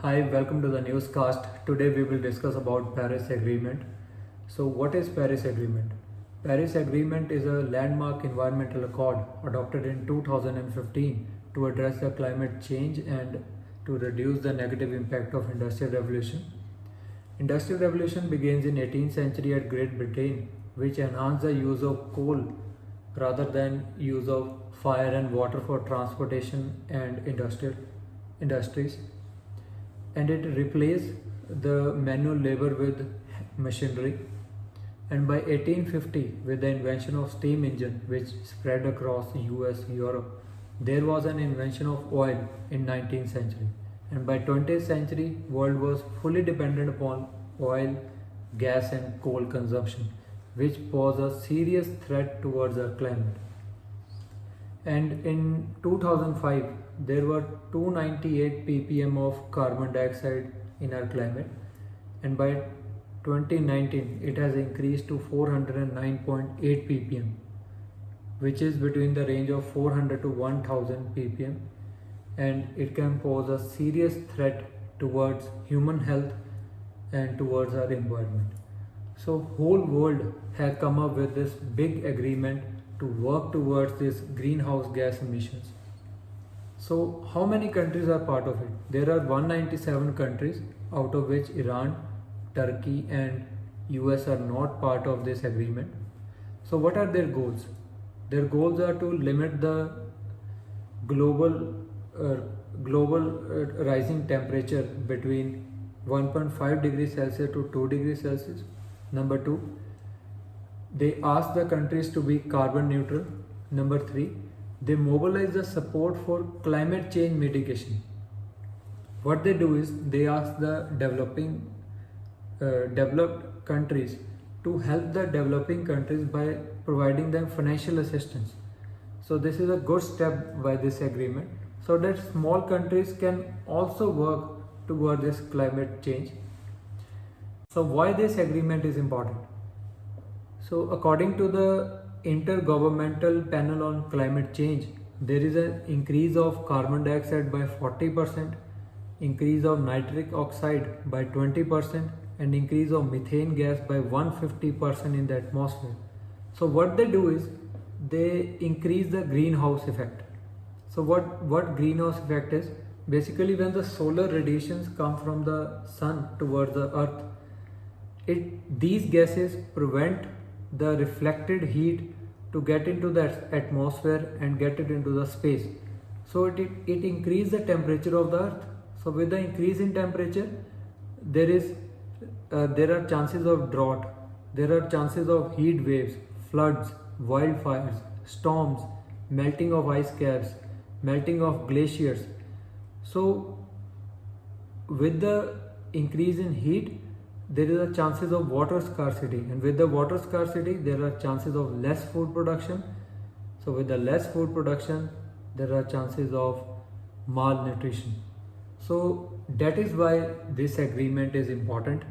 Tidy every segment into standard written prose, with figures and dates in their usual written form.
Hi, welcome to the newscast. Today we will discuss about Paris Agreement. So what is Paris Agreement? Paris Agreement is a landmark environmental accord adopted in 2015 to address the climate change and to reduce the negative impact of industrial revolution. Industrial revolution begins in 18th century at Great Britain, which enhanced the use of coal rather than use of fire and water for transportation and industries, and it replaced the manual labor with machinery. And by 1850, with the invention of steam engine which spread across US, Europe, there was an invention of oil in 19th century. And by 20th century, world was fully dependent upon oil, gas and coal consumption, which pose a serious threat towards our climate. And in 2005, there were 298 ppm of carbon dioxide in our climate, and by 2019 it has increased to 409.8 ppm, which is between the range of 400 to 1000 ppm, and it can pose a serious threat towards human health and towards our environment. So whole world has come up with this big agreement to work towards this greenhouse gas emissions. So how many countries are part of it? There are 197 countries, out of which Iran, Turkey and US are not part of this agreement. So what are their goals? Their goals are to limit the global rising temperature between 1.5 degrees Celsius to 2 degrees Celsius. Number 2, they ask the countries to be carbon neutral. Number 3, they mobilize the support for climate change mitigation. What they do is they ask the developed countries to help the developing countries by providing them financial assistance. So this is a good step by this agreement, so that small countries can also work toward this climate change. So why this agreement is important? So according to the Intergovernmental Panel on Climate Change, there is an increase of carbon dioxide by 40%, increase of nitric oxide by 20%, and increase of methane gas by 150% in the atmosphere. So what they do is they increase the greenhouse effect. So what greenhouse effect is? Basically, when the solar radiations come from the sun towards the earth, these gases prevent the reflected heat to get into the atmosphere and get it into the space. So it increases the temperature of the earth. So with the increase in temperature, there are chances of drought, there are chances of heat waves, floods, wildfires, storms, melting of ice caps, melting of glaciers. So with the increase in heat, there is a chances of water scarcity, and with the water scarcity there are chances of less food production. So with the less food production, there are chances of malnutrition. So that is why this agreement is important.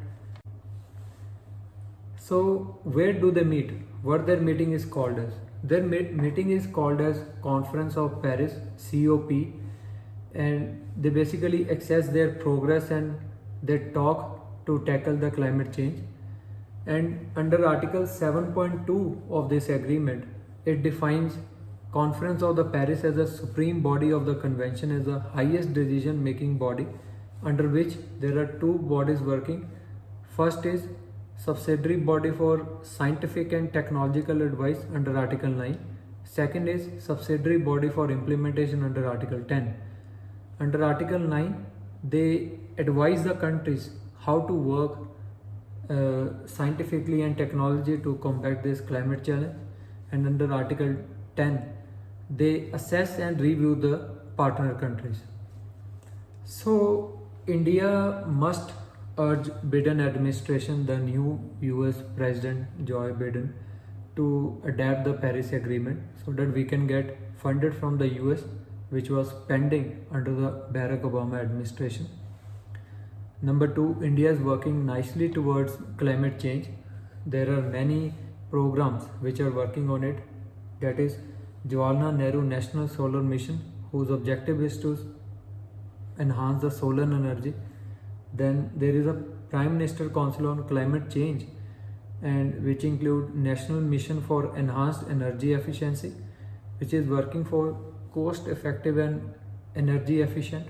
So where do they meet? What their meeting is called as? Their meeting is called as Conference of Paris, COP, and they basically assess their progress and they talk to tackle the climate change. And under Article 7.2 of this agreement, it defines Conference of the Paris as a supreme body of the convention, as the highest decision making body, under which there are two bodies working. First is subsidiary body for scientific and technological advice under Article 9. Second is subsidiary body for implementation under Article 10. Under Article 9, they advise the countries how to work scientifically and technology to combat this climate challenge. And under Article 10, they assess and review the partner countries. So India must urge Biden administration, the new US President Joe Biden, to adapt the Paris Agreement so that we can get funded from the US, which was pending under the Barack Obama administration. Number 2, India is working nicely towards climate change. There are many programs which are working on it. That is Jawaharlal Nehru National Solar Mission, whose objective is to enhance the solar energy. Then there is a Prime Minister Council on Climate Change, and which include National Mission for Enhanced Energy Efficiency, which is working for cost effective and energy efficient,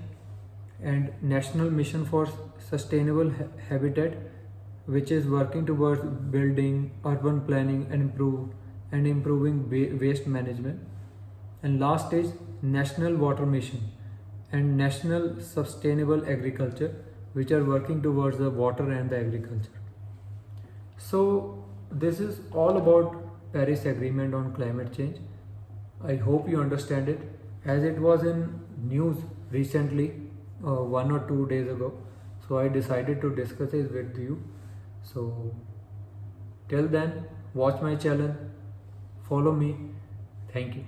and National Mission for Sustainable Habitat, which is working towards building urban planning and improving waste management. And last is National Water Mission and National Sustainable Agriculture, which are working towards the water and the agriculture. So this is all about Paris Agreement on climate change. I hope you understand it, as it was in news recently, 1 or 2 days ago. So I decided to discuss it with you. So till then, watch my channel, follow me. Thank you.